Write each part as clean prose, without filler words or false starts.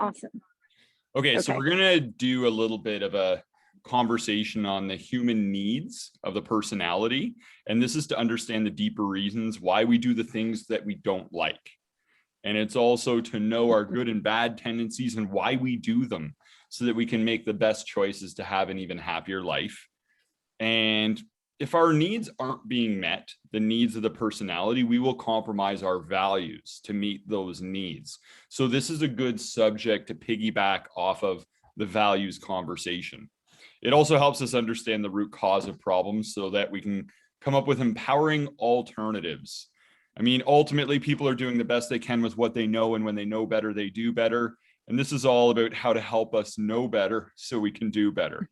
Awesome. Okay, so Okay. we're gonna do a little bit of a conversation on the human needs of the personality. And this is to understand the deeper reasons why we do the things that we don't like. And it's also to know our good and bad tendencies and why we do them so that we can make the best choices to have an even happier life. And if our needs aren't being met, the needs of the personality, we will compromise our values to meet those needs. So this is a good subject to piggyback off of the values conversation. It also helps us understand the root cause of problems so that we can come up with empowering alternatives. I mean, ultimately, people are doing the best they can with what they know, and when they know better, they do better. And this is all about how to help us know better so we can do better.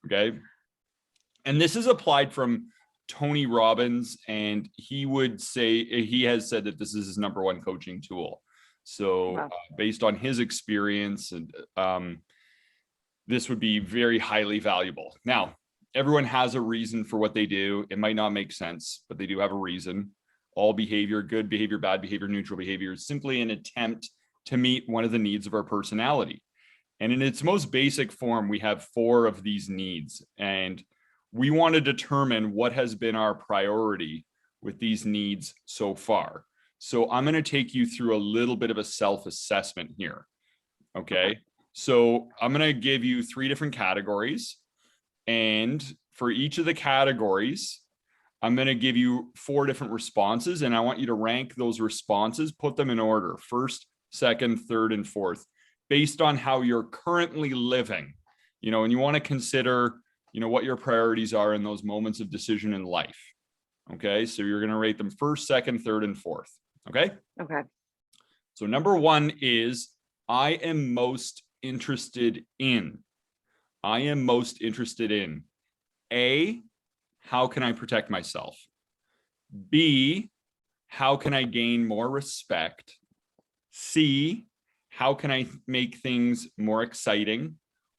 Okay. And this is applied from Tony Robbins, and he would say, he has said that this is his #1 coaching tool. So Wow. based on his experience, and this would be very highly valuable. Now, everyone has a reason for what they do. It might not make sense, but they do have a reason. All behavior, good behavior, bad behavior, neutral behavior, is simply an attempt to meet one of the needs of our personality. And in its most basic form, we have 4 of these needs. And we want to determine what has been our priority with these needs so far. So I'm going to take you through a little bit of a self-assessment here. Okay. So I'm going to give you 3 different categories. And for each of the categories, I'm going to give you 4 different responses. And I want you to rank those responses, put them in order: first, second, third, and fourth, based on how you're currently living. And you want to consider, what your priorities are in those moments of decision in life. Okay. So you're going to rate them first, second, third, and fourth. Okay. Okay. So #1 is I am most interested in. I am most interested in A, how can I protect myself? B, how can I gain more respect? C, how can I make things more exciting?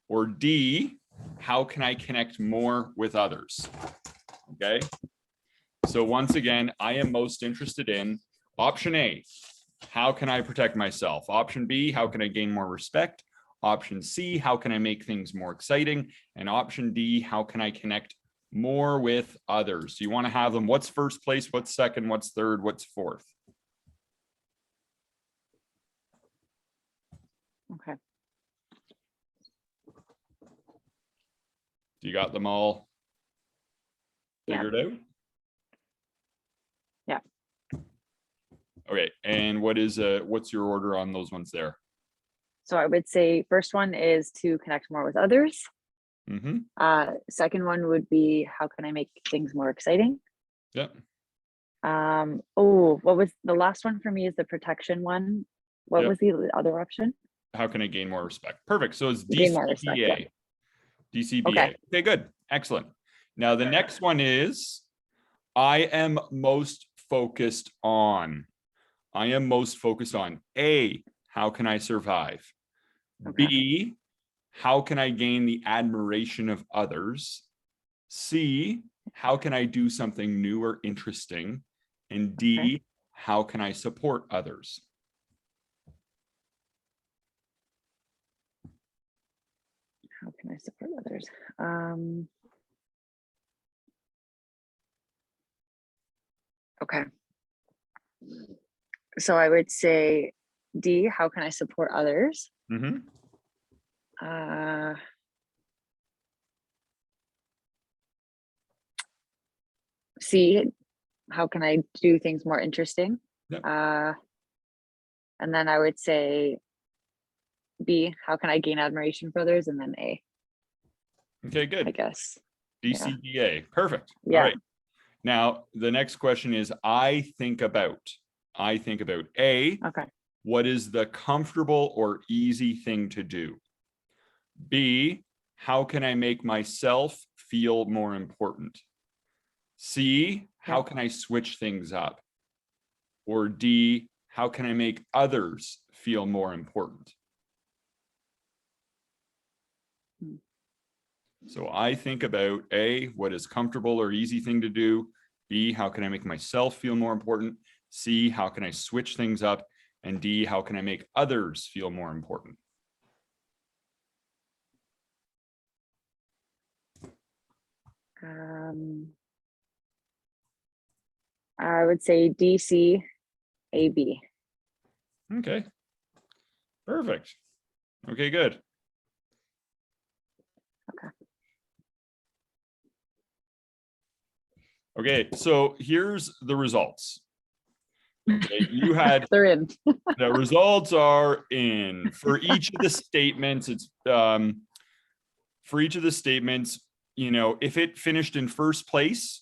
Or D, how can I connect more with others? Okay. So once again, I am most interested in option A, how can I protect myself? Option B, how can I gain more respect? Option C, how can I make things more exciting? And option D, how can I connect more with others? So you want to have them. What's first place? What's second? What's third? What's fourth? Okay. You got them all figured out? Yeah. Okay. And what's your order on those ones there? So I would say first one is to connect more with others. Mm-hmm. Second one would be how can I make things more exciting? Yep. What was the last one for me? Is the protection one? What was the other option? How can I gain more respect? Perfect. So it's Gain more respect, yeah. DCBA. Okay. Okay, good. Excellent. Now the next one is I am most focused on. I am most focused on A, how can I survive? Okay. B, how can I gain the admiration of others? C, how can I do something new or interesting? And D, Okay. how can I support others? How can I support others? Okay. So I would say D, how can I support others? Mm-hmm. C, how can I do things more interesting? Yep. And then I would say B, how can I gain admiration for others? And then A. Okay, good. I guess. DCBA. Yeah. Perfect. Yeah. All right. Now, the next question is I think about A, okay. What is the comfortable or easy thing to do? B, how can I make myself feel more important? C, how can I switch things up? Or D, how can I make others feel more important? So I think about A, what is comfortable or easy thing to do? B, how can I make myself feel more important? C, how can I switch things up? And D, how can I make others feel more important? I would say DC, AB. Okay. Perfect. Okay, good. Okay, so here's the results. Okay, you had They're in. the results are in for each of the statements. It's for each of the statements, you know, if it finished in first place,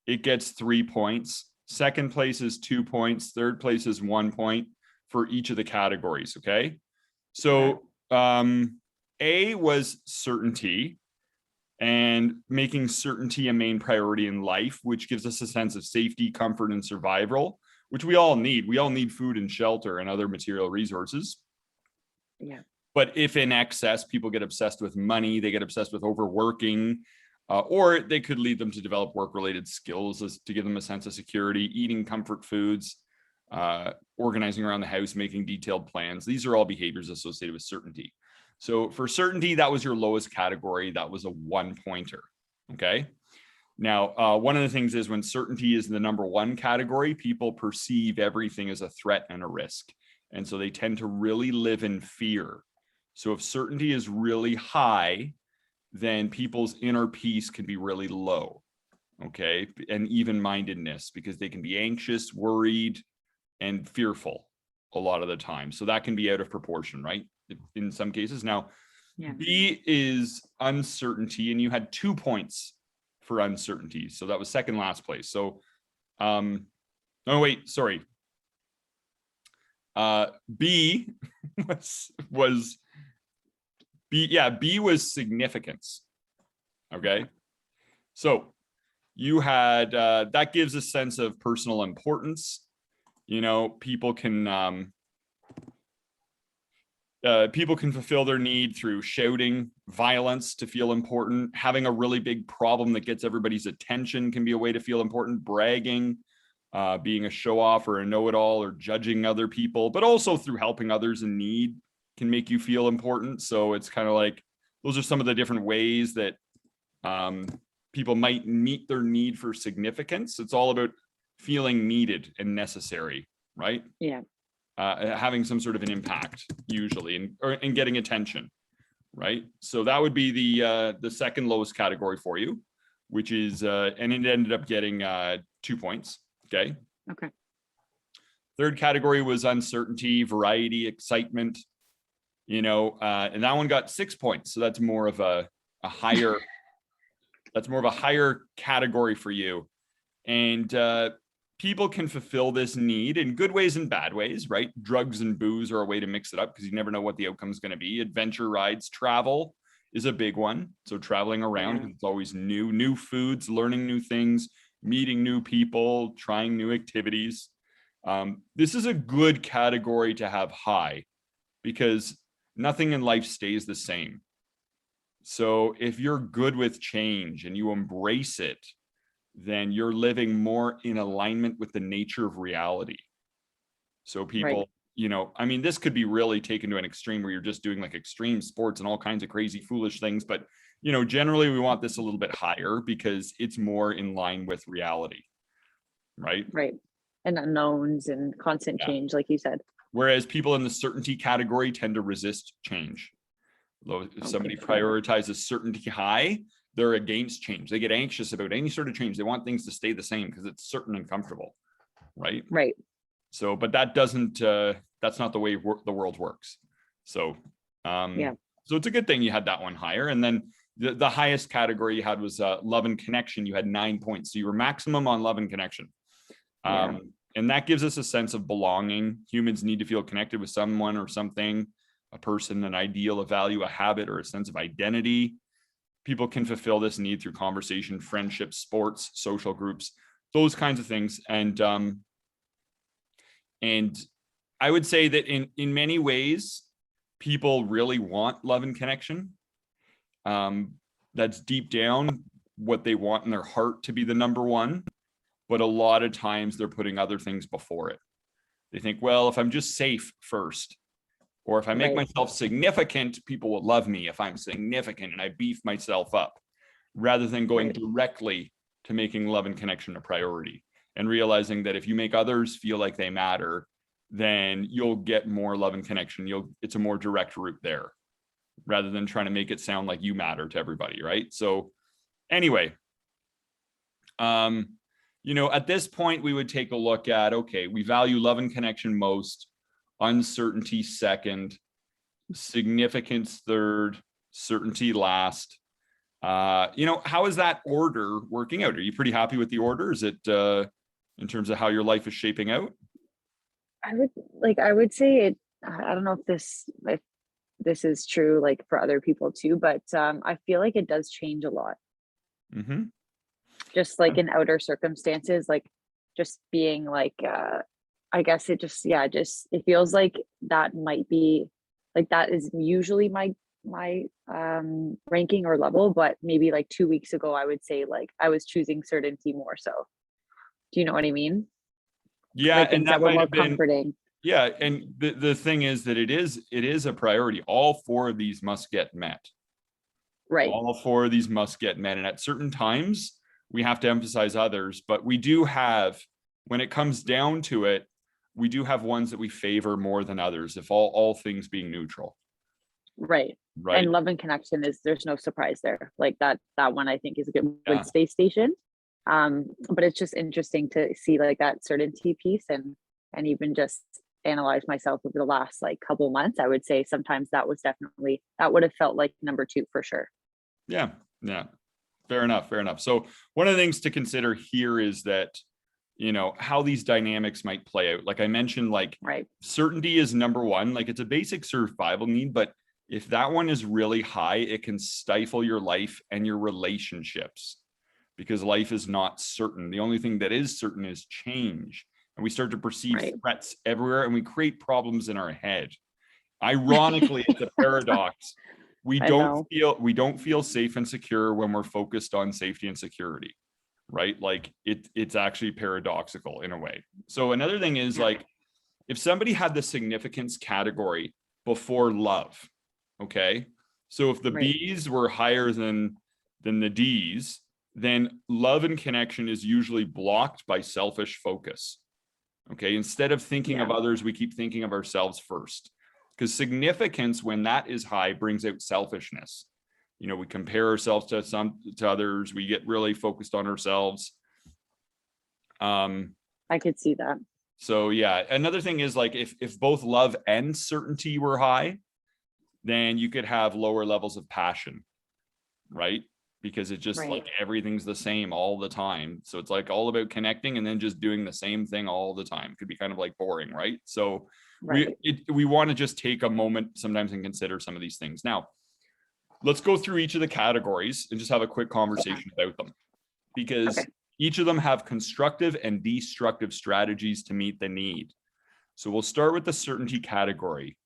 it gets 3 points. Second place is 2 points. Third place is 1 point for each of the categories. Okay. So A was certainty, and making certainty a main priority in life, which gives us a sense of safety, comfort, and survival, which we all need. We all need food and shelter and other material resources. Yeah. But if in excess, people get obsessed with money, they get obsessed with overworking, or they could lead them to develop work-related skills to give them a sense of security, eating comfort foods, organizing around the house, making detailed plans. These are all behaviors associated with certainty. So for certainty, that was your lowest category. That was a 1-pointer. Okay. Now, one of the things is when certainty is the number 1 category, people perceive everything as a threat and a risk. And so they tend to really live in fear. So if certainty is really high, then people's inner peace can be really low. Okay. And even-mindedness, because they can be anxious, worried, and fearful a lot of the time. So that can be out of proportion, right? In some cases. Now, Yeah. B is uncertainty, and you had 2 points for uncertainty. So that was second last place. So, oh wait, sorry. B was B. Yeah, B was significance. Okay. So you had, that gives a sense of personal importance. You know, people can fulfill their need through shouting, violence to feel important. Having a really big problem that gets everybody's attention can be a way to feel important. Bragging, being a show-off or a know-it-all, or judging other people, but also through helping others in need can make you feel important. So it's kind of like, those are some of the different ways that people might meet their need for significance. It's all about feeling needed and necessary, right? Yeah. Having some sort of an impact usually, and getting attention, right? So that would be the second lowest category for you, which is, and it ended up getting 2 points. Okay. Okay. Third category was uncertainty, variety, excitement, you know, and that one got 6 points. So that's more of a higher, that's more of a higher category for you. And people can fulfill this need in good ways and bad ways, right? Drugs and booze are a way to mix it up because you never know what the outcome is going to be. Adventure rides, travel is a big one. So traveling around, it's always new foods, learning new things, meeting new people, trying new activities. This is a good category to have high because nothing in life stays the same. So if you're good with change and you embrace it, then you're living more in alignment with the nature of reality. So people, you know, I mean, this could be really taken to an extreme where you're just doing like extreme sports and all kinds of crazy, foolish things. But, you know, generally we want this a little bit higher because it's more in line with reality. Right. Right. And unknowns and constant change, like you said. Whereas people in the certainty category tend to resist change. Though if somebody prioritizes certainty high, they're against change. They get anxious about any sort of change. They want things to stay the same because it's certain and comfortable. Right. Right. So, but that doesn't, that's not the way the world works. So, so it's a good thing you had that one higher. And then the highest category you had was love and connection. You had 9 points. So you were maximum on love and connection. And that gives us a sense of belonging. Humans need to feel connected with someone or something, a person, an ideal, a value, a habit, or a sense of identity. People can fulfill this need through conversation, friendship, sports, social groups, those kinds of things. And I would say that in many ways, people really want love and connection. That's deep down what they want in their heart to be the number one. But a lot of times they're putting other things before it. They think, well, if I'm just safe first, or if I make myself significant, people will love me if I'm significant and I beef myself up. rather than going Right. directly to making love and connection a priority, and realizing that if you make others feel like they matter, then you'll get more love and connection. It's a more direct route there, rather than trying to make it sound like you matter to everybody, right? So anyway, at this point, we would take a look at, okay, we value love and connection most, uncertainty second, significance third, certainty last. How is that order working out? Are you pretty happy with the order? Is it in terms of how your life is shaping out? I would say it. I don't know if this is true like for other people too, but I feel like it does change a lot. Mm-hmm. Just like in outer circumstances, like just being like I guess it just it feels like that might be like that is usually my ranking or level, but maybe like 2 weeks ago I would say like I was choosing certainty more so. Do you know what I mean? Yeah, Like and things that that were might more have been, comforting. yeah, and the thing is that it is a priority. All four of these must get met. Right. All four of these must get met, and at certain times we have to emphasize others, but we do have, when it comes down to it, we do have ones that we favor more than others, if all things being neutral. Right. Right. And love and connection is there's no surprise there. Like that one I think is a good Yeah. space station. But it's just interesting to see like that certainty piece and even just analyze myself over the last like couple months. I would say sometimes that would have felt like number two for sure. Yeah. Fair enough. So one of the things to consider here is that, how these dynamics might play out. Like I mentioned, like Right. certainty is number one, like it's a basic survival need, but if that one is really high, it can stifle your life and your relationships, because life is not certain. The only thing that is certain is change. And we start to perceive Right. threats everywhere, and we create problems in our head. Ironically, it's a paradox. We I don't know. feel safe and secure when we're focused on safety and security, right? Like it's actually paradoxical in a way. So another thing is like, if somebody had the significance category before love, okay? So if the Right. B's were higher than the D's, then love and connection is usually blocked by selfish focus. Okay. Instead of thinking of others, we keep thinking of ourselves first, because significance, when that is high, brings out selfishness. We compare ourselves to others. We get really focused on ourselves. I could see that. So yeah, another thing is like if both love and certainty were high, then you could have lower levels of passion, right? Because it's just like everything's the same all the time. So it's like all about connecting and then just doing the same thing all the time. Could be kind of like boring, right? So we want to just take a moment sometimes and consider some of these things. Now, let's go through each of the categories and just have a quick conversation about them, because each of them have constructive and destructive strategies to meet the need. So we'll start with the certainty category.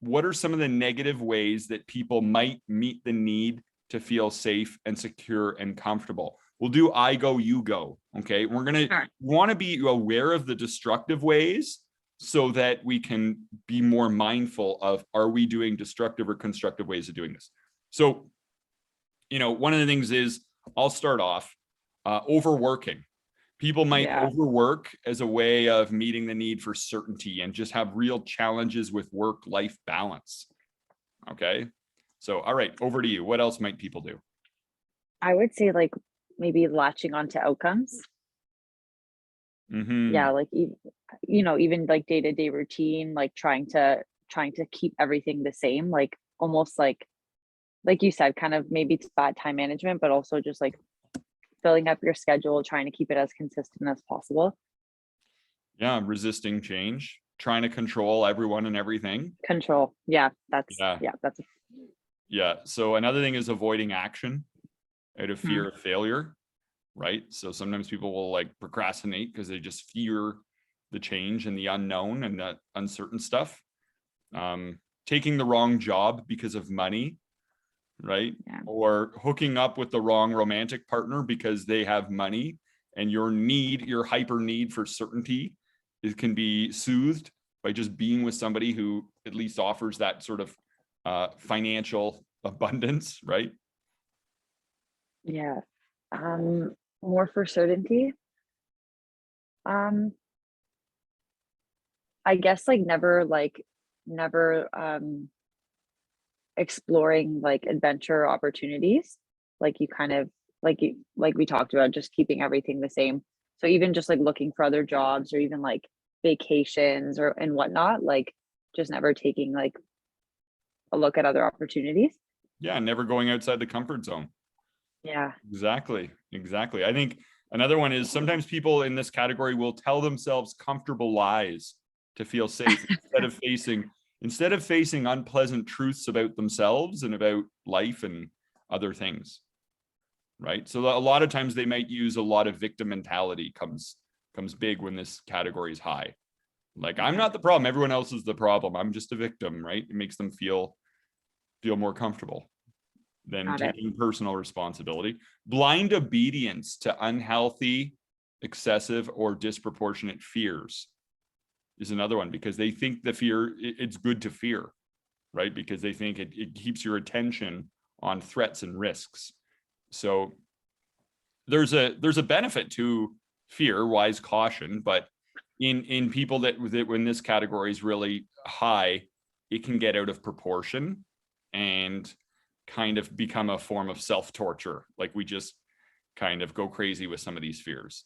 What are some of the negative ways that people might meet the need to feel safe and secure and comfortable? We'll do I go, you go. Okay. We're going to want to be aware of the destructive ways so that we can be more mindful of, are we doing destructive or constructive ways of doing this? So, one of the things is, I'll start off, overworking. People might overwork as a way of meeting the need for certainty and just have real challenges with work-life balance. Okay. So, all right, over to you. What else might people do? I would say like maybe latching onto outcomes. Mm-hmm. Yeah, like even like day-to-day routine, like trying to keep everything the same, like almost like you said, kind of maybe it's bad time management, but also just like filling up your schedule, trying to keep it as consistent as possible. Yeah, resisting change, trying to control everyone and everything. Control. Yeah, yeah. So another thing is avoiding action out of fear of failure, right? So sometimes people will like procrastinate because they just fear the change and the unknown and that uncertain stuff. Taking the wrong job because of money, right? Or hooking up with the wrong romantic partner because they have money, and your hyper need for certainty can be soothed by just being with somebody who at least offers that sort of financial abundance, right? Yeah. More for certainty. Um, I guess like never exploring like adventure opportunities. Like you kind of like we talked about, just keeping everything the same. So even just like looking for other jobs or even like vacations or and whatnot, like just never taking like a look at other opportunities. Yeah, never going outside the comfort zone. Yeah. Exactly. Exactly. I think another one is sometimes people in this category will tell themselves comfortable lies to feel safe instead of facing unpleasant truths about themselves and about life and other things. Right. So a lot of times they might use a lot of victim mentality comes big when this category is high. Like, I'm not the problem, everyone else is the problem. I'm just a victim, right? It makes them feel more comfortable than Got it. taking personal responsibility. Blind obedience to unhealthy, excessive, or disproportionate fears is another one, because they think the fear, it's good to fear, right? Because they think it keeps your attention on threats and risks. So there's a benefit to fear, wise caution, but in people that when this category is really high, it can get out of proportion and kind of become a form of self-torture. Like, we just kind of go crazy with some of these fears.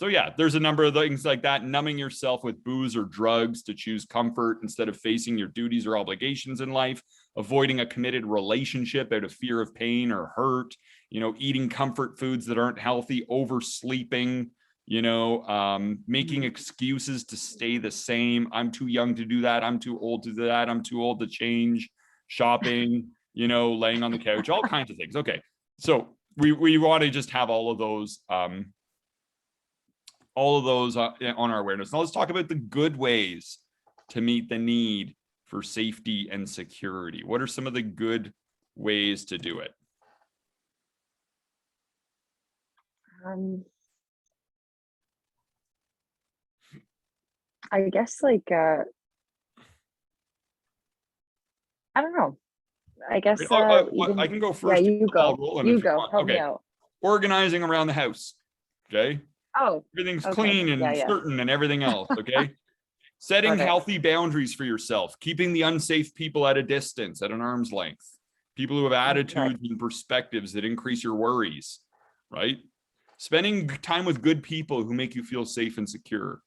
So yeah, there's a number of things like that. Numbing yourself with booze or drugs to choose comfort instead of facing your duties or obligations in life, avoiding a committed relationship out of fear of pain or hurt, eating comfort foods that aren't healthy, oversleeping, making excuses to stay the same. I'm too young to do that. I'm too old to do that. I'm too old to change. Shopping, laying on the couch, all kinds of things. Okay. So we want to just have all of those on our awareness. Now let's talk about the good ways to meet the need for safety and security. What are some of the good ways to do it? Um, I guess like I don't know. I guess I even can go yeah, first. you The ball go. rolling You if you go. want. Help me Okay. out. Organizing around the house. Okay. Oh, Everything's okay. clean Yeah, and yeah. certain and everything else. Okay. Setting Got it. healthy boundaries for yourself, keeping the unsafe people at a distance, at an arm's length, people who have Okay. attitudes and perspectives that increase your worries, right? Spending time with good people who make you feel safe and secure.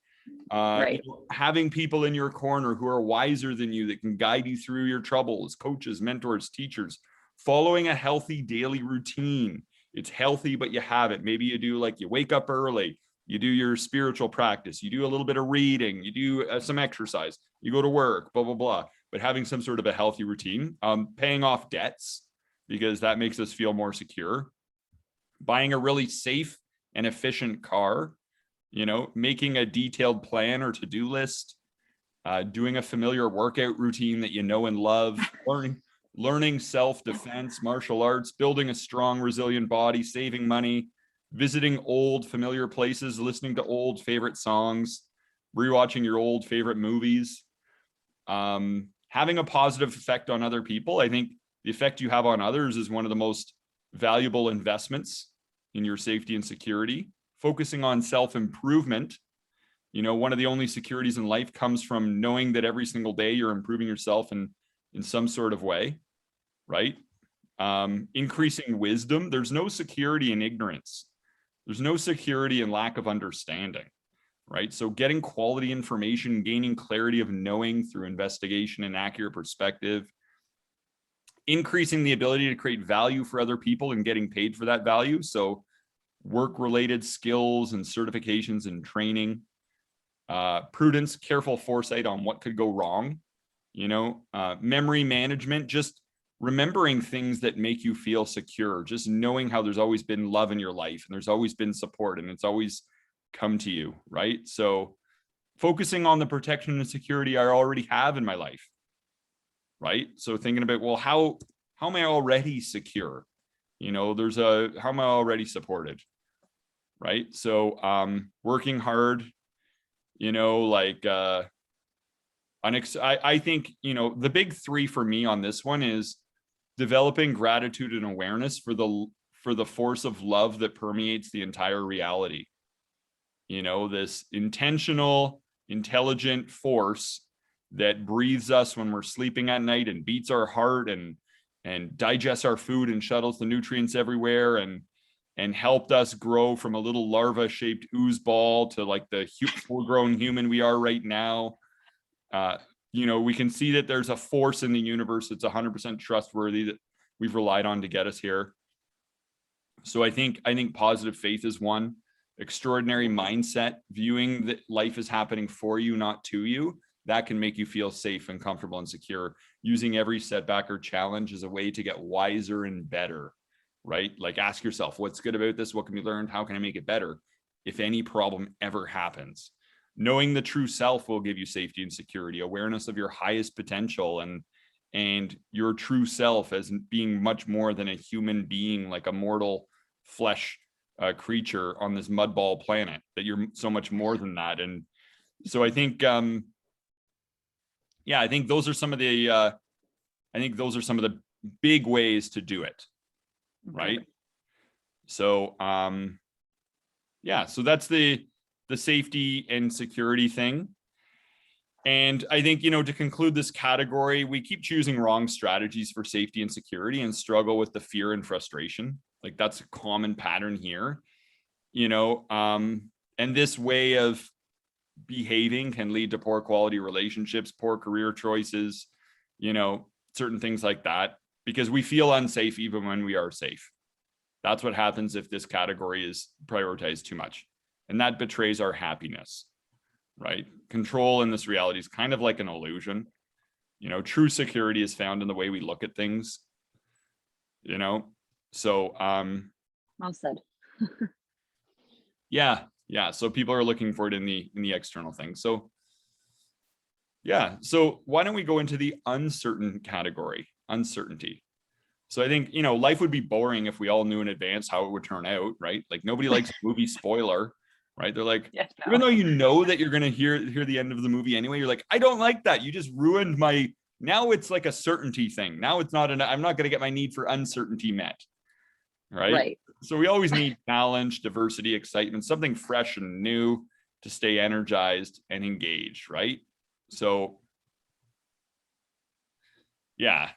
Right. Having people in your corner who are wiser than you that can guide you through your troubles, coaches, mentors, teachers. Following a healthy daily routine. It's healthy, but you have it. Maybe you do, like, you wake up early, you do your spiritual practice, you do a little bit of reading, you do some exercise, you go to work, blah, blah, blah. But having some sort of a healthy routine, paying off debts, because that makes us feel more secure. Buying a really safe and efficient car, making a detailed plan or to-do list, doing a familiar workout routine that you know and love, learning self-defense, martial arts, building a strong, resilient body, saving money, visiting old familiar places, listening to old favorite songs, rewatching your old favorite movies, having a positive effect on other people. I think the effect you have on others is one of the most valuable investments in your safety and security. Focusing on self-improvement. One of the only securities in life comes from knowing that every single day you're improving yourself in some sort of way, right? Increasing wisdom. There's no security in ignorance. There's no security in lack of understanding, right? So getting quality information, gaining clarity of knowing through investigation and accurate perspective, increasing the ability to create value for other people and getting paid for that value. So work-related skills and certifications and training, prudence, careful foresight on what could go wrong, memory management, just remembering things that make you feel secure, just knowing how there's always been love in your life and there's always been support and it's always come to you, right? So focusing on the protection and security I already have in my life, right? So thinking about, well, how am I already secure? How am I already supported? Right. So working hard, I think, the big three for me on this one is developing gratitude and awareness for the force of love that permeates the entire reality. You know, this intentional, intelligent force that breathes us when we're sleeping at night and beats our heart and digests our food and shuttles the nutrients everywhere and helped us grow from a little larva shaped ooze ball to like the full grown human we are right now. You know, we can see that there's a force in the universe that's 100% trustworthy that we've relied on to get us here. So I think positive faith is one. Extraordinary mindset, viewing that life is happening for you, not to you, that can make you feel safe and comfortable and secure. Using every setback or challenge as a way to get wiser and better, right? Like ask yourself, what's good about this? What can be learned? How can I make it better if any problem ever happens? Knowing the true self will give you safety and security, awareness of your highest potential and your true self as being much more than a human being, like a mortal flesh creature on this mudball planet, that you're so much more than that. And so I think, I think those are some of the, big ways to do it. Right. So, so that's the safety and security thing. And I think, you know, to conclude this category, we keep choosing wrong strategies for safety and security and struggle with the fear and frustration. Like that's a common pattern here, you know, and this way of behaving can lead to poor quality relationships, poor career choices, you know, certain things like that, because we feel unsafe even when we are safe. That's what happens if this category is prioritized too much. And that betrays our happiness, right? Control in this reality is kind of like an illusion. You know, true security is found in the way we look at things, you know? So, well said. yeah. So people are looking for it in the external thing. So, yeah. So why don't we go into the uncertain category, uncertainty. So I think, you know, life would be boring if we all knew in advance how it would turn out, right? Like nobody likes a movie spoiler, right? They're like, yes, no. Even though you know that you're going to hear the end of the movie anyway, you're like, I don't like that. You just ruined my, now it's like a certainty thing. Now it's not, I'm not going to get my need for uncertainty met, right? So we always need challenge, diversity, excitement, something fresh and new to stay energized and engaged, right? So, yeah.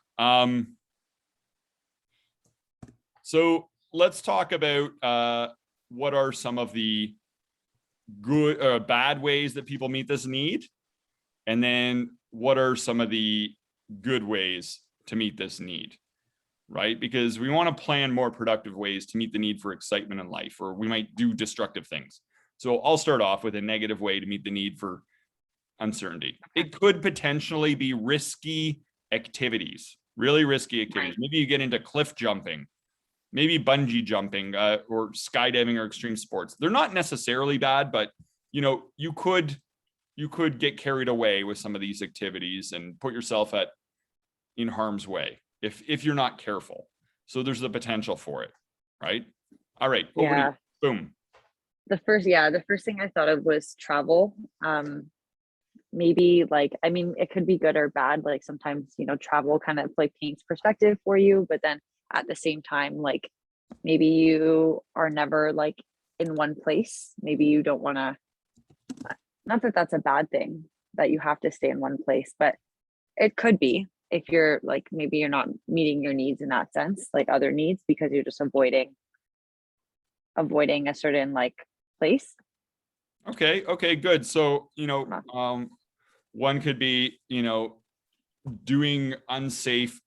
So let's talk about what are some of the good or bad ways that people meet this need, and then what are some of the good ways to meet this need, right? Because we want to plan more productive ways to meet the need for excitement in life, or we might do destructive things. So I'll start off with a negative way to meet the need for uncertainty. It could potentially be risky activities, really risky activities. Maybe you get into cliff jumping, maybe bungee jumping, or skydiving or extreme sports. They're not necessarily bad, but you know, you could get carried away with some of these activities and put yourself in harm's way if you're not careful. So there's the potential for it, right? All right, over to you. Boom. The first thing I thought of was travel. Maybe like, I mean, it could be good or bad. Like sometimes, you know, travel kind of like paints perspective for you, but then at the same time, like maybe you are never like in one place. Maybe you don't want to, not that that's a bad thing that you have to stay in one place, but it could be if you're like, maybe you're not meeting your needs in that sense, like other needs, because you're just avoiding a certain like place. Okay, good. So, you know, one could be, you know, doing unsafe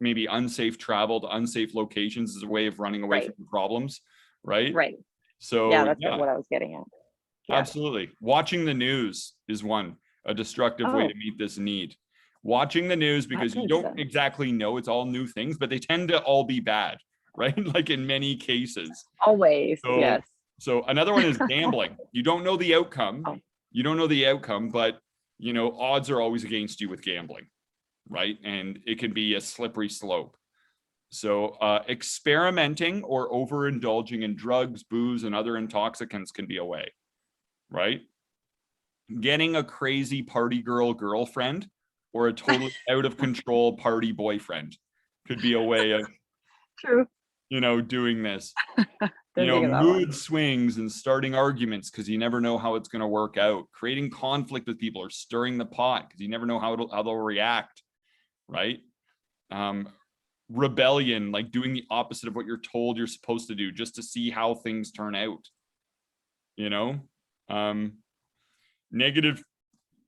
travel to unsafe locations as a way of running away from problems, right? Right. So that's what I was getting at. Yeah. Absolutely. Watching the news is a destructive way to meet this need. Watching the news because you don't exactly know, it's all new things, but they tend to all be bad, right? Like in many cases. Always, yes. So another one is gambling. You don't know the outcome. You don't know the outcome, but you know, odds are always against you with gambling, right? And it can be a slippery slope. So experimenting or overindulging in drugs, booze, and other intoxicants can be a way, right? Getting a crazy party girlfriend or a totally out of control party boyfriend could be a way of, true. doing this. Didn't think of that one. Mood swings and starting arguments because you never know how it's going to work out. Creating conflict with people or stirring the pot because you never know how they'll react, right? Rebellion, like doing the opposite of what you're told you're supposed to do just to see how things turn out. Negative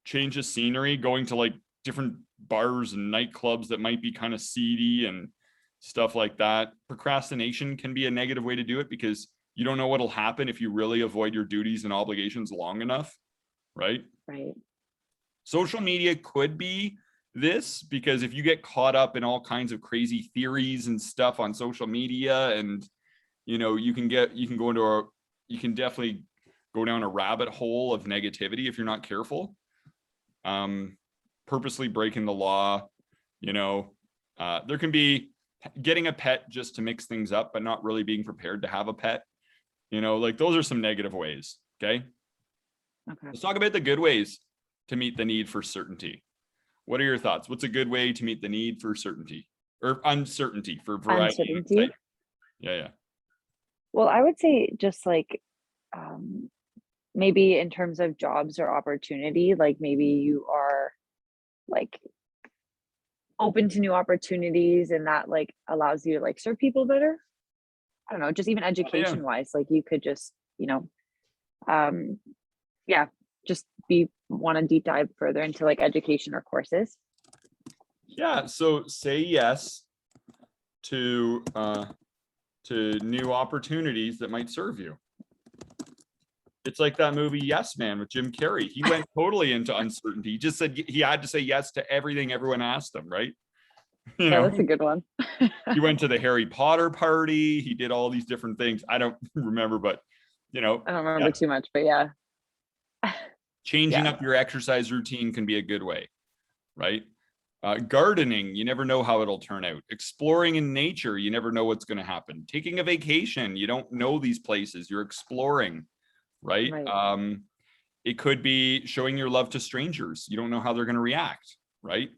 change of scenery, going to like different bars and nightclubs that might be kind of seedy and stuff like that. Procrastination can be a negative way to do it because you don't know what'll happen if you really avoid your duties and obligations long enough, right? Right. Social media could be this because if you get caught up in all kinds of crazy theories and stuff on social media, and you can definitely go down a rabbit hole of negativity if you're not careful. Purposely breaking the law, there can be getting a pet just to mix things up, but not really being prepared to have a pet. Like those are some negative ways. Okay. Let's talk about the good ways to meet the need for certainty. What are your thoughts? What's a good way to meet the need for certainty or uncertainty for variety? Uncertainty. Yeah. Well, I would say just like maybe in terms of jobs or opportunity, like maybe you are like open to new opportunities and that like allows you to like serve people better. I don't know, just even education wise, like you could just, just want to deep dive further into like education or courses. Yeah. So say yes to new opportunities that might serve you. It's like that movie Yes Man with Jim Carrey. He went totally into uncertainty. He just said he had to say yes to everything everyone asked him, right? Yeah, that's a good one. He went to the Harry Potter party. He did all these different things. I don't remember, but I don't remember too much, but yeah. Changing up your exercise routine can be a good way, right? Gardening, you never know how it'll turn out. Exploring in nature, you never know what's going to happen. Taking a vacation, you don't know these places. You're exploring. Right? It could be showing your love to strangers. You don't know how they're going to react, right?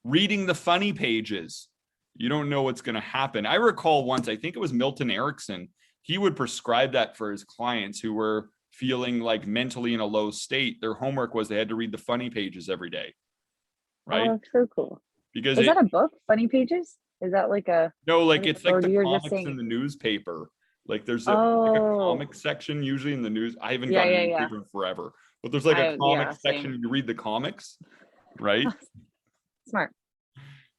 Reading the funny pages. You don't know what's going to happen. I recall once, I think it was Milton Erickson, he would prescribe that for his clients who were feeling like mentally in a low state. Their homework was they had to read the funny pages every day, right? Oh, that's so cool. Because is that a book, Funny Pages? Is that like a... No, like it's like the comics saying... in the newspaper. Like there's like a comic section usually in the news. I haven't gotten a newspaper in forever, but there's like a comic section. You read the comics, right? Smart.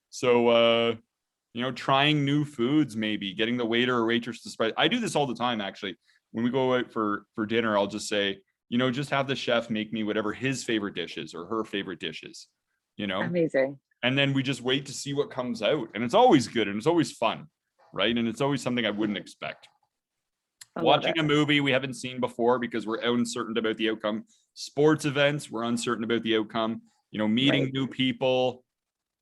So, trying new foods, maybe getting the waiter or waitress to spice. I do this all the time, actually. When we go out for dinner, I'll just say, just have the chef make me whatever his favorite dish is or her favorite dishes, Amazing. And then we just wait to see what comes out. And it's always good and it's always fun, right? And it's always something I wouldn't expect. Watching a movie we haven't seen before because we're uncertain about the outcome. Sports events, we're uncertain about the outcome. Meeting new people.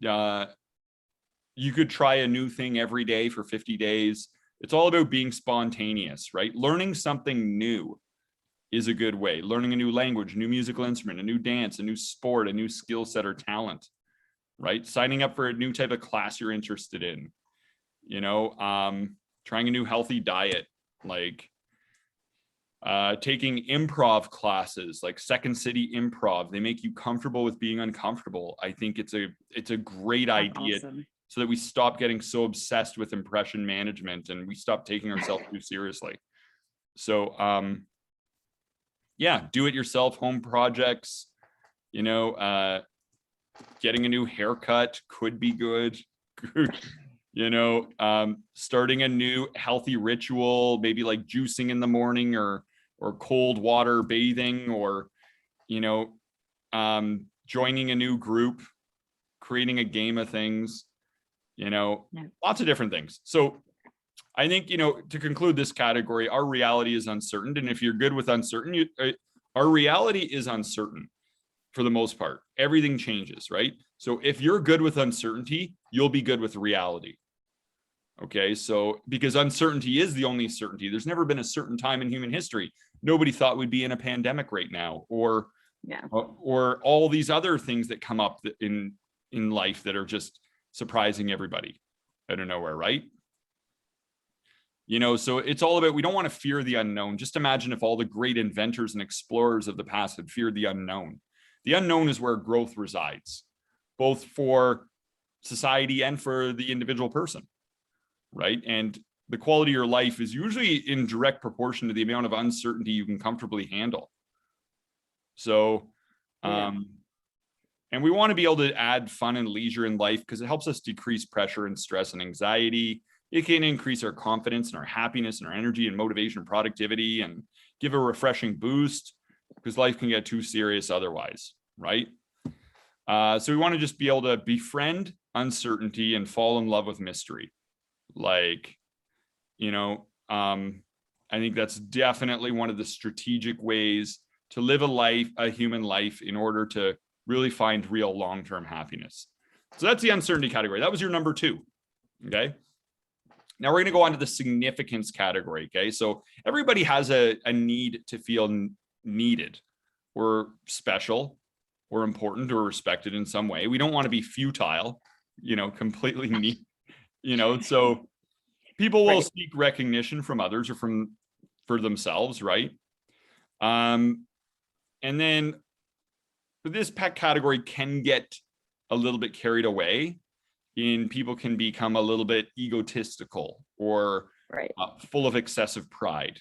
You could try a new thing every day for 50 days. It's all about being spontaneous, right? Learning something new is a good way. Learning a new language, new musical instrument, a new dance, a new sport, a new skill set or talent, right? Signing up for a new type of class you're interested in. Trying a new healthy diet. Like taking improv classes like Second City Improv. They make you comfortable with being uncomfortable. I think it's a great idea. Awesome. So that we stop getting so obsessed with impression management and we stop taking ourselves too seriously. So do it yourself home projects, getting a new haircut could be good. Starting a new healthy ritual, maybe like juicing in the morning or cold water bathing or, joining a new group, creating a game of things, lots of different things. So I think, to conclude this category, our reality is uncertain. And if you're good with uncertain, our reality is uncertain for the most part. Everything changes, right? So if you're good with uncertainty, you'll be good with reality. Okay, so because uncertainty is the only certainty. There's never been a certain time in human history. Nobody thought we'd be in a pandemic right now, or all these other things that come up in life that are just surprising everybody out of nowhere, right? So it's all about, we don't want to fear the unknown. Just imagine if all the great inventors and explorers of the past had feared the unknown. The unknown is where growth resides, both for society and for the individual person, right? And the quality of your life is usually in direct proportion to the amount of uncertainty you can comfortably handle. So, and we want to be able to add fun and leisure in life because it helps us decrease pressure and stress and anxiety. It can increase our confidence and our happiness and our energy and motivation and productivity and give a refreshing boost because life can get too serious otherwise, right? So we want to just be able to befriend uncertainty and fall in love with mystery. Like, I think that's definitely one of the strategic ways to live a human life in order to really find real long-term happiness. So that's the uncertainty category. That was your number 2. Okay. Now we're going to go on to the significance category. Okay. So everybody has a need to feel needed or special or important or respected in some way. We don't want to be futile, completely neat, so people will seek recognition from others or for themselves. Right. And then this pet category can get a little bit carried away in people can become a little bit egotistical or full of excessive pride,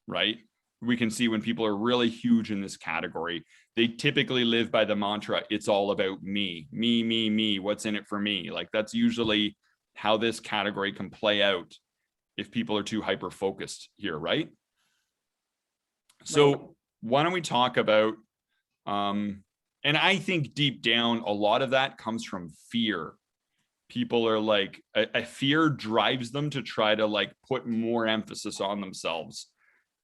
right? We can see when people are really huge in this category, they typically live by the mantra, it's all about me, me, me, me, what's in it for me? Like that's usually how this category can play out if people are too hyper-focused here, right? So why don't we talk about, and I think deep down, a lot of that comes from fear. People are like, a fear drives them to try to like put more emphasis on themselves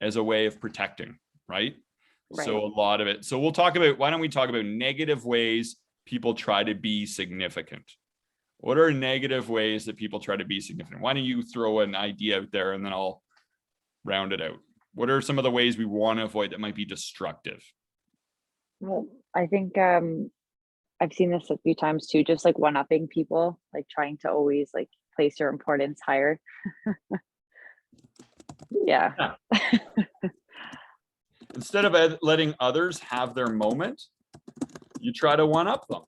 as a way of protecting, right? So a lot of it. So why don't we talk about negative ways people try to be significant? What are negative ways that people try to be significant? Why don't you throw an idea out there and then I'll round it out. What are some of the ways we want to avoid that might be destructive? Well, I think I've seen this a few times too, just like one-upping people, like trying to always like place your importance higher. Yeah. Instead of letting others have their moment, you try to one-up them.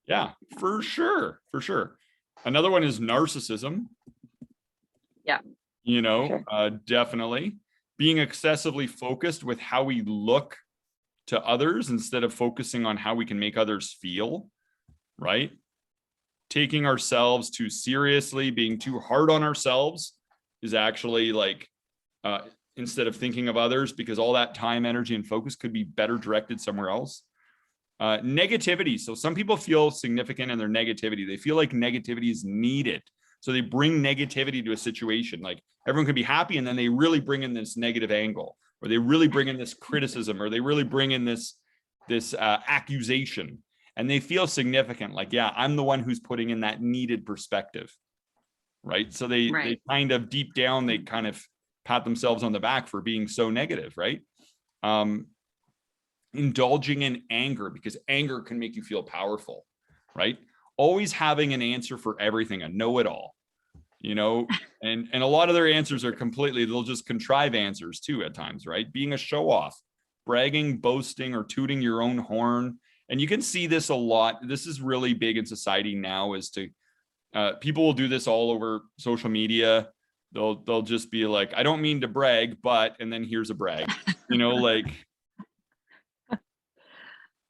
Yeah, for sure. For sure. Another one is narcissism. Yeah. Definitely being excessively focused with how we look to others instead of focusing on how we can make others feel, right? Taking ourselves too seriously, being too hard on ourselves is actually like, instead of thinking of others, because all that time, energy, and focus could be better directed somewhere else. Negativity. So some people feel significant in their negativity. They feel like negativity is needed. So they bring negativity to a situation. Like everyone could be happy, and then they really bring in this negative angle, or they really bring in this criticism, or they really bring in this accusation, and they feel significant. Like, yeah, I'm the one who's putting in that needed perspective, right? So they kind of deep down, they kind of pat themselves on the back for being so negative, right? Indulging in anger, because anger can make you feel powerful, right? Always having an answer for everything, a know-it-all, and a lot of their answers are they'll just contrive answers too at times, right? Being a show-off, bragging, boasting, or tooting your own horn. And you can see this a lot. This is really big in society now, people will do this all over social media. They'll just be like, I don't mean to brag, but, and then here's a brag,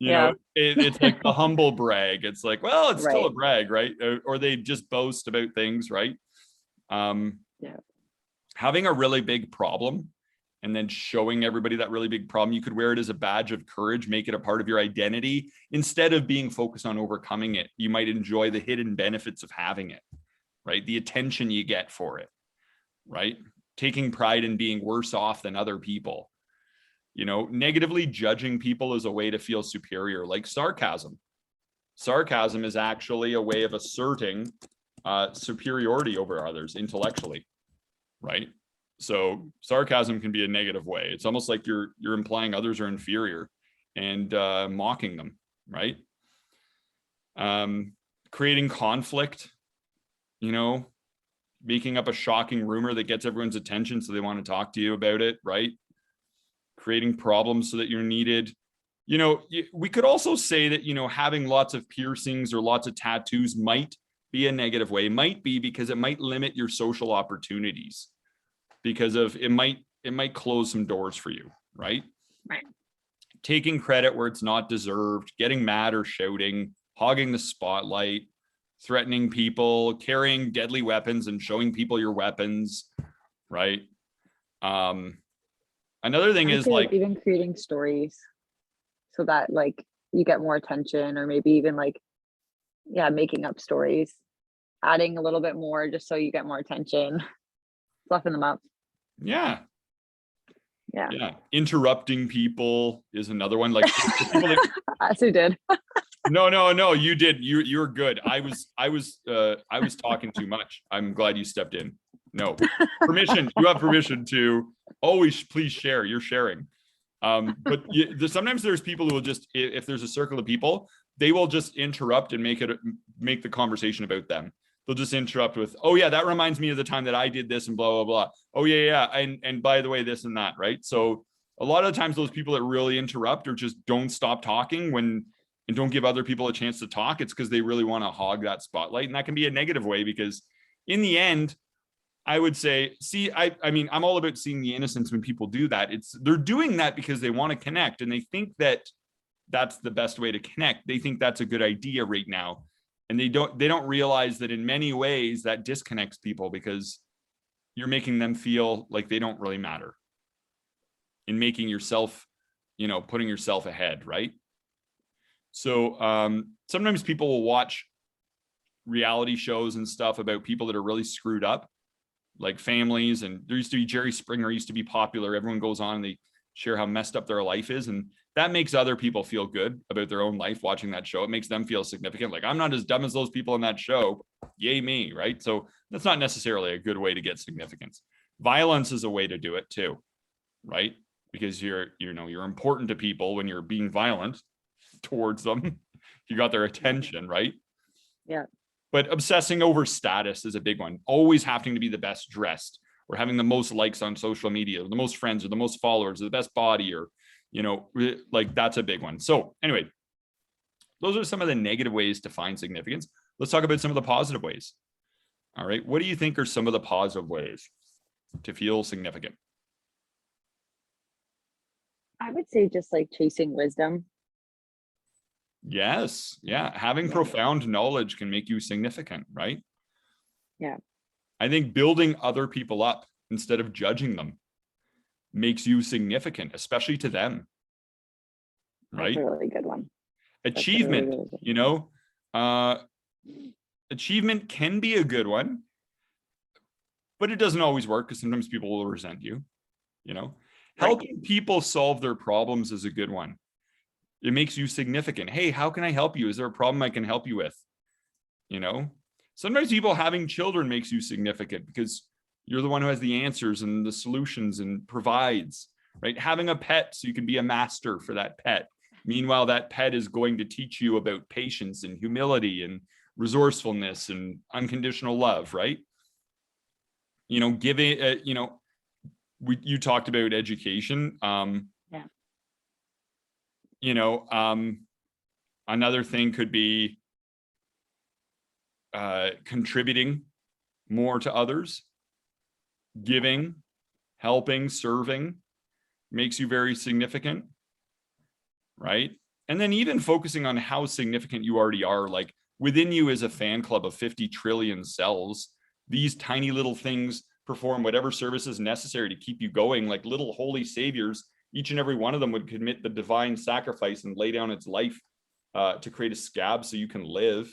it's like the humble brag. It's like, well, it's still a brag, right? Or they just boast about things, right? Having a really big problem and then showing everybody that really big problem, you could wear it as a badge of courage, make it a part of your identity. Instead of being focused on overcoming it, you might enjoy the hidden benefits of having it, right? The attention you get for it, right? Taking pride in being worse off than other people. Negatively judging people is a way to feel superior, like sarcasm. Sarcasm is actually a way of asserting superiority over others intellectually, right? So sarcasm can be a negative way. It's almost like you're implying others are inferior and mocking them, right? Creating conflict, making up a shocking rumor that gets everyone's attention so they want to talk to you about it, right? Creating problems so that you're needed. We could also say that, having lots of piercings or lots of tattoos might be a negative way. It might be because it might limit your social opportunities, because of it might close some doors for you, right? Right. Taking credit where it's not deserved, getting mad or shouting, hogging the spotlight, threatening people, carrying deadly weapons and showing people your weapons, right? Another thing is like even creating stories so that like you get more attention, or maybe even like, yeah, making up stories, adding a little bit more just so you get more attention, fluffing them up. Yeah. Yeah. Interrupting people is another one. Like people that, As who did. no, you did. You're good. I was talking too much. I'm glad you stepped in. No, permission. You have permission to always please share. You're sharing. But sometimes there's people who will just, if there's a circle of people, they will just interrupt and make the conversation about them. They'll just interrupt with, oh yeah, that reminds me of the time that I did this and blah, blah, blah. Oh yeah. And by the way, this and that, right? So a lot of the times those people that really interrupt or just don't stop talking and don't give other people a chance to talk, it's because they really want to hog that spotlight. And that can be a negative way, because in the end, I would say, I mean, I'm all about seeing the innocence when people do that. They're doing that because they want to connect, and they think that that's the best way to connect. They think that's a good idea right now. And they don't realize that in many ways that disconnects people, because you're making them feel like they don't really matter in making yourself, putting yourself ahead, right? So sometimes people will watch reality shows and stuff about people that are really screwed up, like families. And there used to be Jerry Springer used to be popular. Everyone goes on and they share how messed up their life is. And that makes other people feel good about their own life watching that show. It makes them feel significant. Like, I'm not as dumb as those people in that show. Yay me, right? So that's not necessarily a good way to get significance. Violence is a way to do it too, right? Because you're important to people when you're being violent towards them. You got their attention, right? Yeah. But obsessing over status is a big one. Always having to be the best dressed, or having the most likes on social media, or the most friends, or the most followers, or the best body, or, like that's a big one. So anyway, those are some of the negative ways to find significance. Let's talk about some of the positive ways. All right. What do you think are some of the positive ways to feel significant? I would say just like chasing wisdom. Yes. Yeah. Having profound knowledge can make you significant, right? Yeah. I think building other people up instead of judging them makes you significant, especially to them. Right? That's a really good one. Achievement, really achievement can be a good one, but it doesn't always work, because sometimes people will resent you. Helping people solve their problems is a good one. It makes you significant. Hey, how can I help you? Is there a problem I can help you with? Sometimes people having children makes you significant, because you're the one who has the answers and the solutions and provides, right? Having a pet so you can be a master for that pet. Meanwhile, that pet is going to teach you about patience and humility and resourcefulness and unconditional love, right? Giving, you talked about education. Another thing could be contributing more to others. Giving, helping, serving makes you very significant, right? And then even focusing on how significant you already are. Like, within you is a fan club of 50 trillion cells. These tiny little things perform whatever service is necessary to keep you going, like little holy saviors. Each and every one of them would commit the divine sacrifice and lay down its life to create a scab so you can live,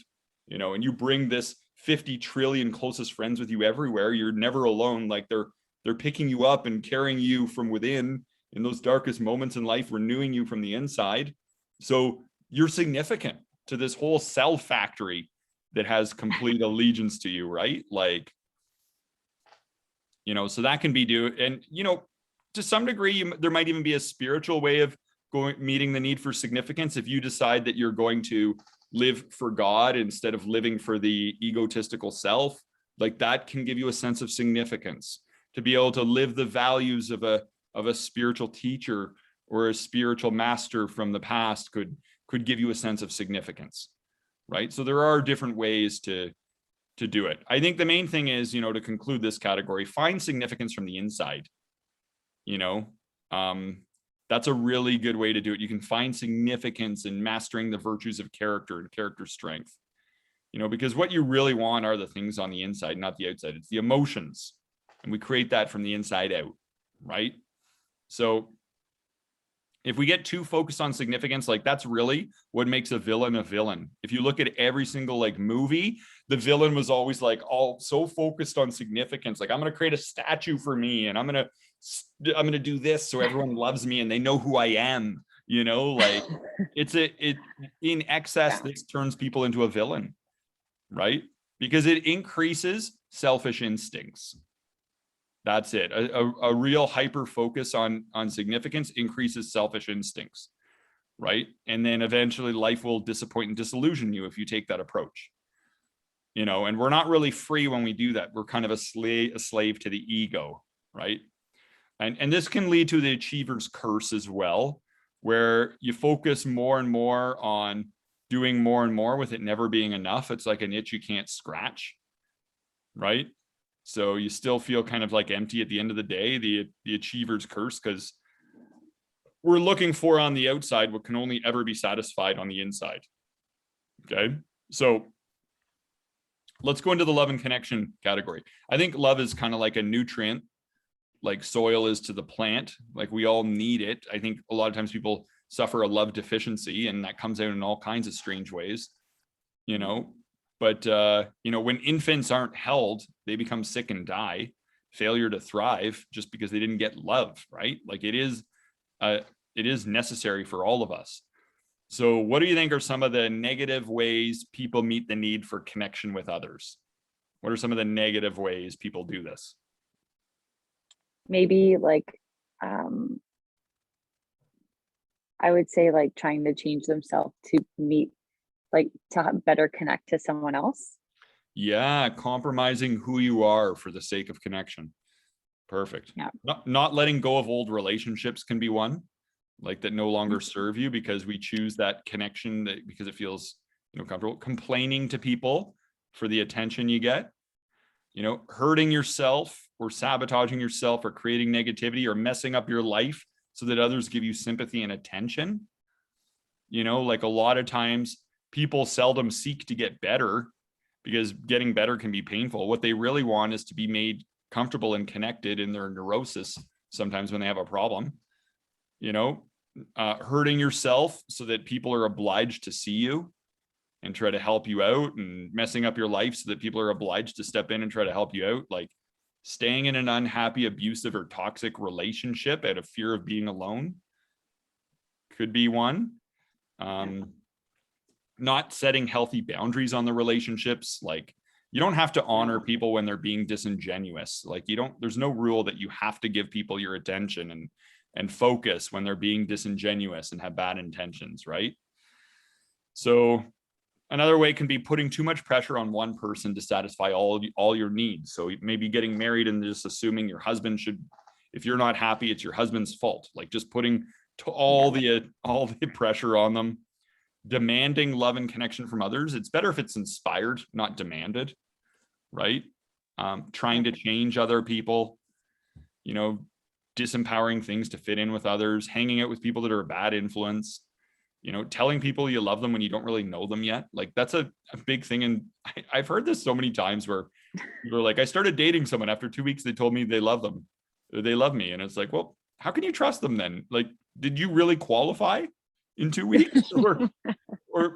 and you bring this 50 trillion closest friends with you everywhere. You're never alone. Like, they're picking you up and carrying you from within in those darkest moments in life, renewing you from the inside. So you're significant to this whole cell factory that has complete allegiance to you, right? Like, so that can be and to some degree, there might even be a spiritual way of meeting the need for significance. If you decide that you're going to live for God instead of living for the egotistical self, Like that can give you a sense of significance. To be able to live the values of a spiritual teacher or a spiritual master from the past could give you a sense of significance, right? So there are different ways to do it. I think the main thing is, to conclude this category, find significance from the inside. That's a really good way to do it. You can find significance in mastering the virtues of character and character strength, because what you really want are the things on the inside, not the outside. It's the emotions. And we create that from the inside out, right? So if we get too focused on significance, like that's really what makes a villain a villain. If you look at every single like movie, the villain was always like all so focused on significance. Like, I'm going to create a statue for me, and I'm going to do this so everyone loves me and they know who I am, like in excess, this turns people into a villain, right? Because it increases selfish instincts. That's it. A real hyper focus on significance increases selfish instincts, right? And then eventually life will disappoint and disillusion you if you take that approach, and we're not really free when we do that. We're kind of a slave to the ego, right? And this can lead to the achiever's curse as well, where you focus more and more on doing more and more with it never being enough. It's like an itch you can't scratch, right? So you still feel kind of like empty at the end of the day, the achiever's curse, because we're looking for on the outside what can only ever be satisfied on the inside. Okay, so let's go into the love and connection category. I think love is kind of like a nutrient, like soil is to the plant. Like we all need it. I think a lot of times people suffer a love deficiency, and that comes out in all kinds of strange ways, But, when infants aren't held, they become sick and die, failure to thrive just because they didn't get love, right? Like it is necessary for all of us. So what do you think are some of the negative ways people meet the need for connection with others? What are some of the negative ways people do this? Maybe like, I would say like trying to change themselves to meet, like to better connect to someone else. Yeah, compromising who you are for the sake of connection. Perfect. Yeah. Not letting go of old relationships can be one, like that no longer serve you because we choose that connection because it feels, comfortable. Complaining to people for the attention you get, hurting yourself or sabotaging yourself or creating negativity or messing up your life so that others give you sympathy and attention. Like a lot of times people seldom seek to get better because getting better can be painful. What they really want is to be made comfortable and connected in their neurosis sometimes when they have a problem, hurting yourself so that people are obliged to see you and try to help you out, and messing up your life so that people are obliged to step in and try to help you out. Like staying in an unhappy, abusive, or toxic relationship out of fear of being alone could be one. Not setting healthy boundaries on the relationships. Like you don't have to honor people when they're being disingenuous. Like there's no rule that you have to give people your attention and focus when they're being disingenuous and have bad intentions, right? So another way can be putting too much pressure on one person to satisfy all your needs. So maybe getting married and just assuming your husband should, if you're not happy, it's your husband's fault. Like just putting all the pressure on them. Demanding love and connection from others. It's better if it's inspired, not demanded, right? Trying to change other people, disempowering things to fit in with others, hanging out with people that are a bad influence, telling people you love them when you don't really know them yet. Like that's a big thing. And I've heard this so many times where people are like, I started dating someone, after 2 weeks, they told me they love them, or they love me. And it's like, well, how can you trust them then? Like, did you really qualify in 2 weeks? or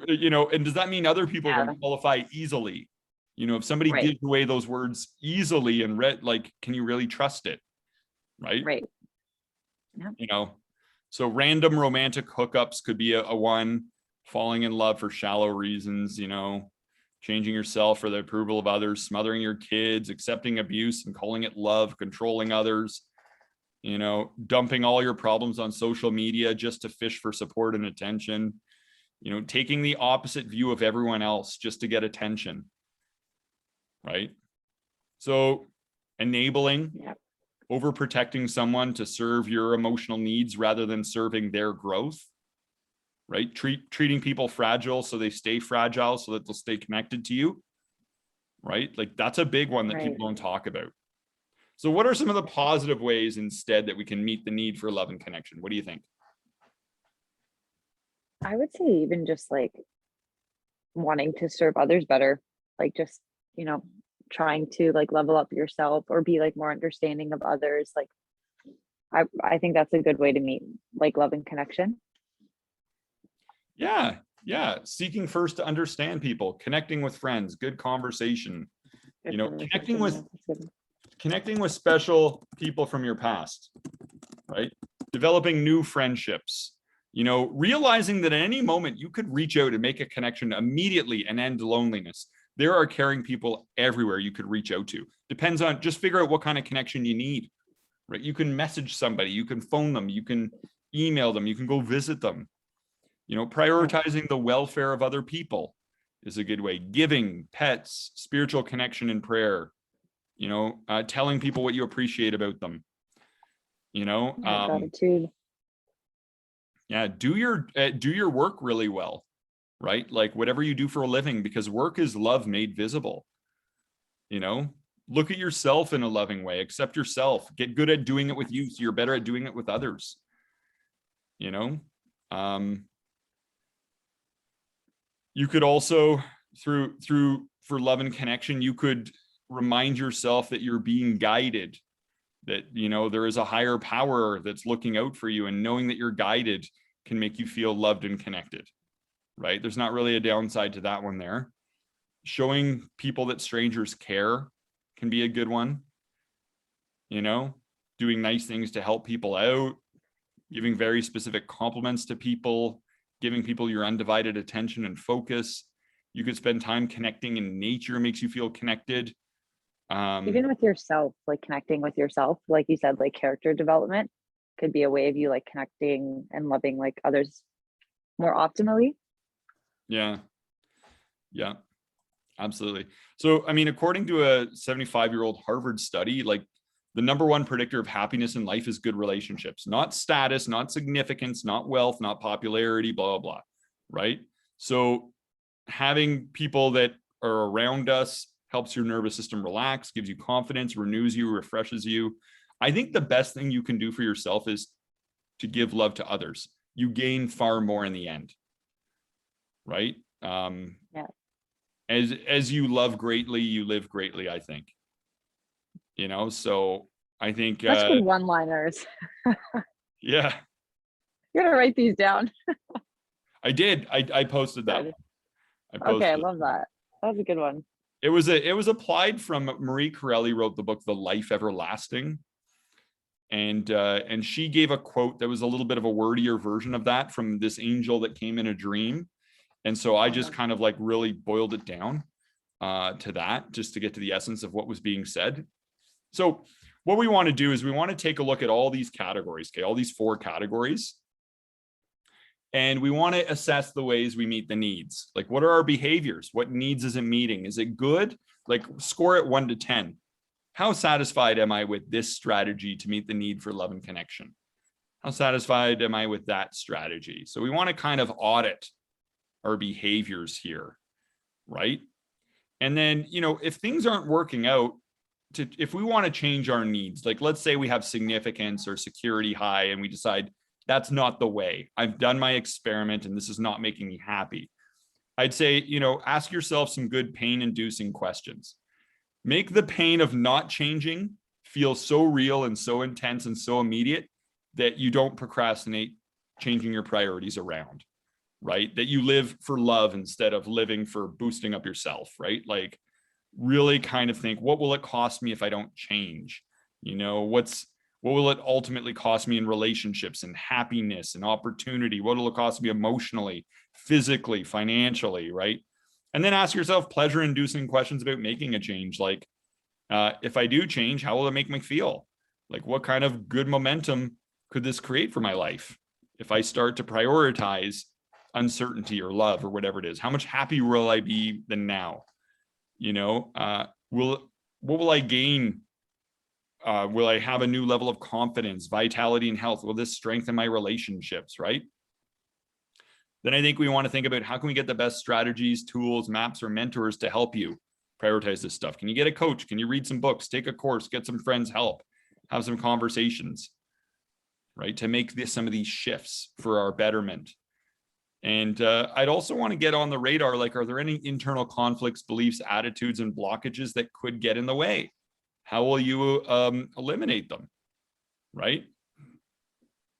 and does that mean other people are going to qualify easily? If somebody gives away those words easily and like, can you really trust it? Right. Yeah. So random romantic hookups could be a one. Falling in love for shallow reasons, changing yourself for the approval of others, smothering your kids, accepting abuse and calling it love, controlling others, dumping all your problems on social media just to fish for support and attention, taking the opposite view of everyone else just to get attention, right? So enabling, Yeah. overprotecting someone to serve your emotional needs rather than serving their growth, right? Treating people fragile so they stay fragile so that they'll stay connected to you, right? Like that's a big one that Right. people don't talk about. So what are some of the positive ways instead that we can meet the need for love and connection? What do you think? I would say even just like wanting to serve others better, like just, you know, trying to like level up yourself or be like more understanding of others. Like I think that's a good way to meet like love and connection. Yeah. Yeah. Seeking first to understand people, connecting with friends, good conversation, Good you know, conversation, yeah, that's good. connecting with special people from your past, right? Developing new friendships, you know, realizing that at any moment you could reach out and make a connection immediately and end loneliness. There are caring people everywhere you could reach out to. Depends on, just figure out what kind of connection you need, right? You can message somebody, you can phone them, you can email them, you can go visit them. You know, prioritizing the welfare of other people is a good way. Giving, pets, spiritual connection and prayer, you know, telling people what you appreciate about them, you know, Yeah, gratitude. yeah, do your work really well, right? Like whatever you do for a living, because work is love made visible, you know. Look at yourself in a loving way, accept yourself, get good at doing it with you so you're better at doing it with others, you know. You could also for love and connection, you could remind yourself that you're being guided, that, you know, there is a higher power that's looking out for you, and knowing that you're guided can make you feel loved and connected, right? There's not really a downside to that one there. Showing people that strangers care can be a good one, you know, doing nice things to help people out, giving very specific compliments to people, giving people your undivided attention and focus. You could spend time connecting in nature, makes you feel connected. Even with yourself, like connecting with yourself, like you said, like character development could be a way of you like connecting and loving like others more optimally. Yeah. Yeah, absolutely. So, I mean, according to a 75-year-old Harvard study, like the number one predictor of happiness in life is good relationships, not status, not significance, not wealth, not popularity, blah, blah, blah, right? So having people that are around us helps your nervous system relax, gives you confidence, renews you, refreshes you. I think the best thing you can do for yourself is to give love to others. You gain far more in the end, right? Yeah. As you love greatly, you live greatly, I think. You know, so I think Such good one-liners. yeah, You're gonna write these down. I did. I posted that Good. one. I Okay, I posted love that. That was a good one. it was applied from Marie Corelli, wrote the book The Life Everlasting. And she gave a quote that was a little bit of a wordier version of that from this angel that came in a dream. And so I just kind of like really boiled it down to that, just to get to the essence of what was being said. So what we want to do is we want to take a look at all these categories, okay, all these 4 categories. And we want to assess the ways we meet the needs. Like, what are our behaviors? What needs is it meeting? Is it good? Like, score it 1 to 10. How satisfied am I with this strategy to meet the need for love and connection? How satisfied am I with that strategy? So we want to kind of audit our behaviors here, right? And then, you know, if things aren't working out, if we want to change our needs, like let's say we have significance or security high and we decide that's not the way, I've done my experiment and this is not making me happy, I'd say, you know, ask yourself some good pain-inducing questions. Make the pain of not changing feel so real and so intense and so immediate that you don't procrastinate changing your priorities around, right? That you live for love instead of living for boosting up yourself, right? Like really kind of think, what will it cost me if I don't change? You know, what will it ultimately cost me in relationships and happiness and opportunity? What will it cost me emotionally, physically, financially, right? And then ask yourself pleasure-inducing questions about making a change. Like, if I do change, how will it make me feel? Like, what kind of good momentum could this create for my life? If I start to prioritize uncertainty or love or whatever it is, how much happier will I be than now? You know, will What will I gain? Will I have a new level of confidence, vitality, and health? Will this strengthen my relationships, right? Then I think we want to think about how can we get the best strategies, tools, maps, or mentors to help you prioritize this stuff. Can you get a coach? Can you read some books, take a course, get some friends help, have some conversations, right? To make some of these shifts for our betterment. And I'd also want to get on the radar, like, are there any internal conflicts, beliefs, attitudes, and blockages that could get in the way? How will you eliminate them, right?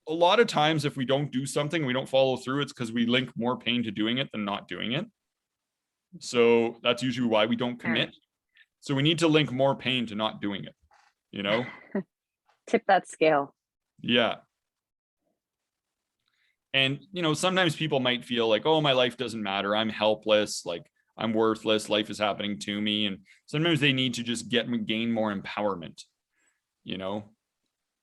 A lot of times, if we don't do something, we don't follow through, it's because we link more pain to doing it than not doing it. So that's usually why we don't commit. So we need to link more pain to not doing it, you know? Tip that scale. Yeah. And, you know, sometimes people might feel like, oh, my life doesn't matter. I'm helpless. Like, I'm worthless. Life is happening to me. And sometimes they need to just gain more empowerment, you know,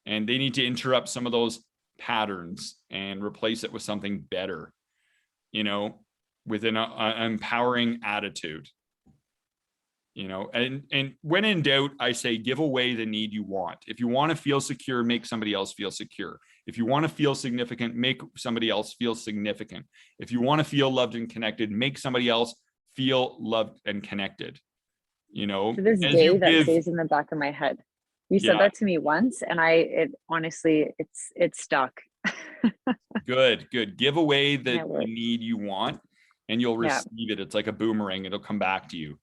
and they need to interrupt some of those patterns and replace it with something better, you know, with an empowering attitude, you know, and when in doubt, I say, give away the need you want. If you want to feel secure, make somebody else feel secure. If you want to feel significant, make somebody else feel significant. If you want to feel loved and connected, make somebody else feel loved and connected. You know, to this day, that stays in the back of my head. You said that to me once, and it honestly, it's stuck. Good. Give away the need you want, and you'll receive it. It's like a boomerang. It'll come back to you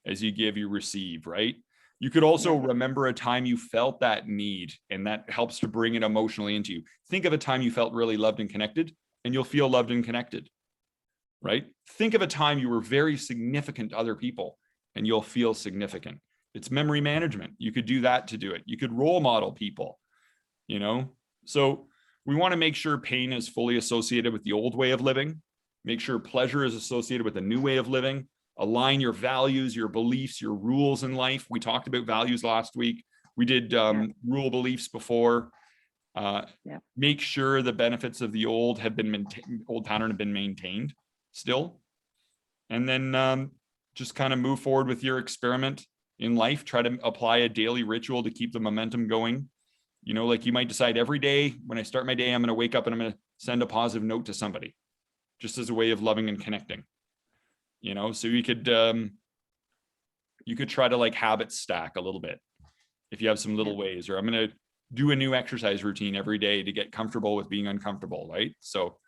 as you give, you receive, right? You could also remember a time you felt that need, and that helps to bring it emotionally into you. Think of a time you felt really loved and connected, and you'll feel loved and connected, right? Think of a time you were very significant to other people, and you'll feel significant. It's memory management. You could do that to do it. You could role model people, you know? So we want to make sure pain is fully associated with the old way of living. Make sure pleasure is associated with a new way of living. Align your values, your beliefs, your rules in life. We talked about values last week. We did rule beliefs before. Make sure the benefits of the old pattern have been maintained still. And then just kind of move forward with your experiment in life. Try to apply a daily ritual to keep the momentum going. You know, like you might decide every day when I start my day, I'm going to wake up and I'm going to send a positive note to somebody, just as a way of loving and connecting. You know, so you could try to like habit stack a little bit if you have some little ways, or I'm going to do a new exercise routine every day to get comfortable with being uncomfortable, right? So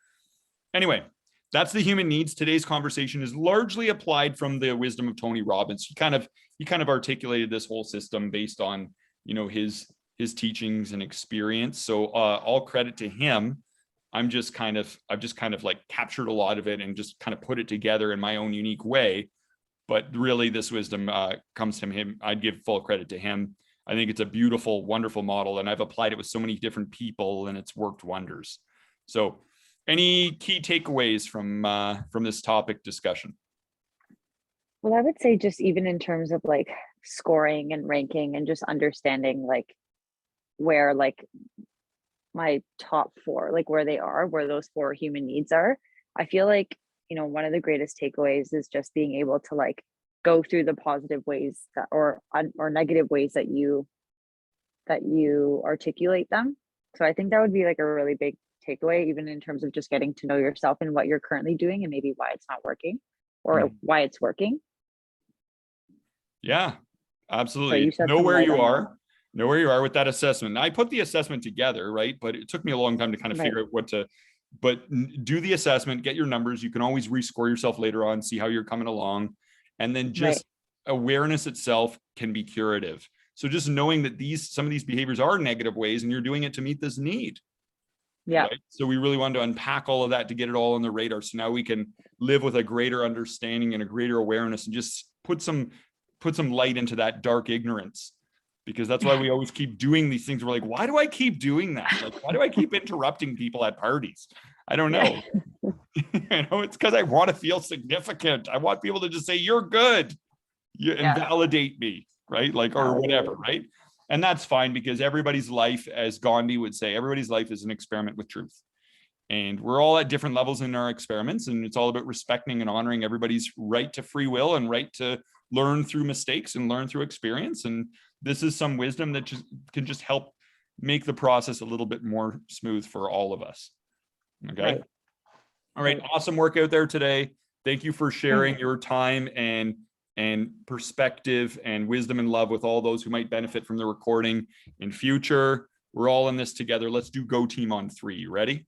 anyway, that's the human needs. Today's conversation is largely applied from the wisdom of Tony Robbins. He kind of articulated this whole system based on, you know, his teachings and experience. So all credit to him. I've just kind of like captured a lot of it and just kind of put it together in my own unique way. But really this wisdom comes from him. I'd give full credit to him. I think it's a beautiful, wonderful model, and I've applied it with so many different people and it's worked wonders. So any key takeaways from this topic discussion? Well, I would say just even in terms of like scoring and ranking and just understanding like where like my top 4, like where those 4 human needs are. I feel like, you know, one of the greatest takeaways is just being able to like go through the positive ways that or negative ways that you articulate them. So I think that would be like a really big takeaway, even in terms of just getting to know yourself and what you're currently doing and maybe why it's not working or why it's working. Yeah, absolutely. Know where you are with that assessment. Now, I put the assessment together, right? But it took me a long time to kind of figure out but do the assessment, get your numbers. You can always rescore yourself later on, see how you're coming along. And then just awareness itself can be curative. So just knowing that some of these behaviors are negative ways and you're doing it to meet this need. Yeah. Right? So we really wanted to unpack all of that to get it all on the radar. So now we can live with a greater understanding and a greater awareness and just put some light into that dark ignorance, because that's why we always keep doing these things. We're like, why do I keep doing that? Like, why do I keep interrupting people at parties? I don't know. You know, it's because I want to feel significant. I want people to just say, you're good. And validate me, right? Like, or whatever, right? And that's fine, because everybody's life, as Gandhi would say, everybody's life is an experiment with truth. And we're all at different levels in our experiments. And it's all about respecting and honoring everybody's right to free will and right to learn through mistakes and learn through experience. And this is some wisdom that can just help make the process a little bit more smooth for all of us. Okay. Right. All right. Right. Awesome work out there today. Thank you for sharing your time and perspective and wisdom and love with all those who might benefit from the recording in future. We're all in this together. Let's do Go Team on 3. You ready?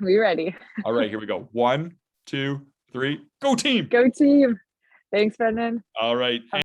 We ready. All right, here we go. 1, 2, 3, go team. Go team. Thanks, Brendan. All right.